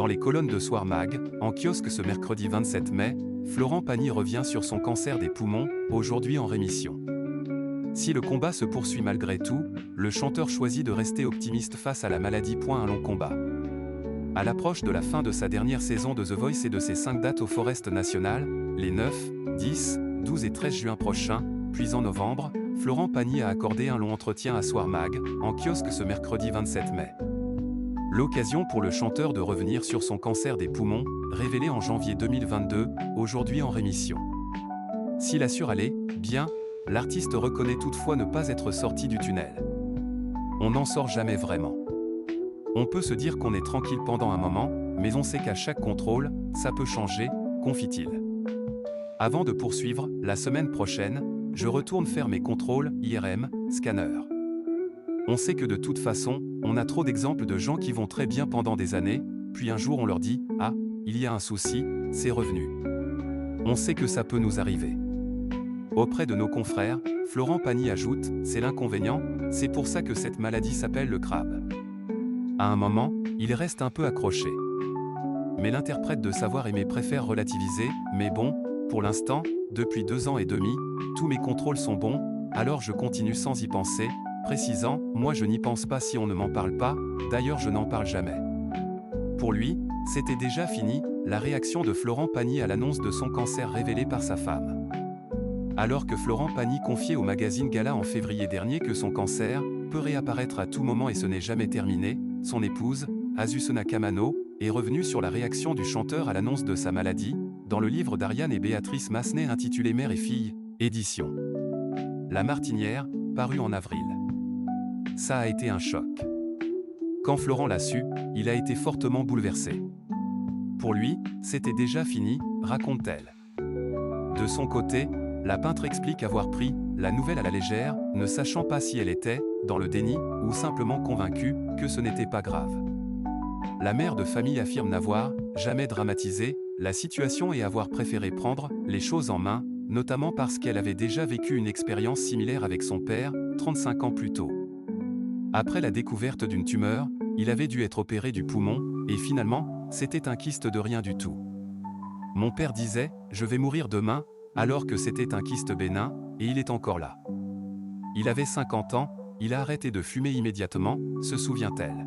Dans les colonnes de Soir Mag, en kiosque ce mercredi 27 mai, Florent Pagny revient sur son cancer des poumons, aujourd'hui en rémission. Si le combat se poursuit malgré tout, le chanteur choisit de rester optimiste face à la maladie. Un long combat. À l'approche de la fin de sa dernière saison de The Voice et de ses 5 dates au Forest National, les 9, 10, 12 et 13 juin prochains, puis en novembre, Florent Pagny a accordé un long entretien à Soir Mag, en kiosque ce mercredi 27 mai. L'occasion pour le chanteur de revenir sur son cancer des poumons, révélé en janvier 2022, aujourd'hui en rémission. S'il assure aller bien, l'artiste reconnaît toutefois ne pas être sorti du tunnel. On n'en sort jamais vraiment. On peut se dire qu'on est tranquille pendant un moment, mais on sait qu'à chaque contrôle, ça peut changer, confie-t-il. Avant de poursuivre, la semaine prochaine, je retourne faire mes contrôles, IRM, scanner. On sait que de toute façon, on a trop d'exemples de gens qui vont très bien pendant des années, puis un jour on leur dit « Ah, il y a un souci, c'est revenu ». On sait que ça peut nous arriver. Auprès de nos confrères, Florent Pagny ajoute « C'est l'inconvénient, c'est pour ça que cette maladie s'appelle le crabe ». À un moment, il reste un peu accroché. Mais l'interprète de Savoir Aimer préfère relativiser « Mais bon, pour l'instant, depuis 2 ans et demi, tous mes contrôles sont bons, alors je continue sans y penser », précisant « Moi je n'y pense pas si on ne m'en parle pas, d'ailleurs je n'en parle jamais ». Pour lui, c'était déjà fini, la réaction de Florent Pagny à l'annonce de son cancer révélée par sa femme. Alors que Florent Pagny confiait au magazine Gala en février dernier que son cancer peut réapparaître à tout moment et ce n'est jamais terminé, son épouse, Azucena Kamano, est revenue sur la réaction du chanteur à l'annonce de sa maladie, dans le livre d'Ariane et Béatrice Massenet intitulé Mère et fille, édition La Martinière, paru en avril. Ça a été un choc. Quand Florent l'a su, il a été fortement bouleversé. Pour lui, c'était déjà fini, raconte-t-elle. De son côté, la peintre explique avoir pris la nouvelle à la légère, ne sachant pas si elle était dans le déni ou simplement convaincue que ce n'était pas grave. La mère de famille affirme n'avoir jamais dramatisé la situation et avoir préféré prendre les choses en main, notamment parce qu'elle avait déjà vécu une expérience similaire avec son père, 35 ans plus tôt. Après la découverte d'une tumeur, il avait dû être opéré du poumon, et finalement, c'était un kyste de rien du tout. Mon père disait « Je vais mourir demain », alors que c'était un kyste bénin, et il est encore là. Il avait 50 ans, il a arrêté de fumer immédiatement, se souvient-elle.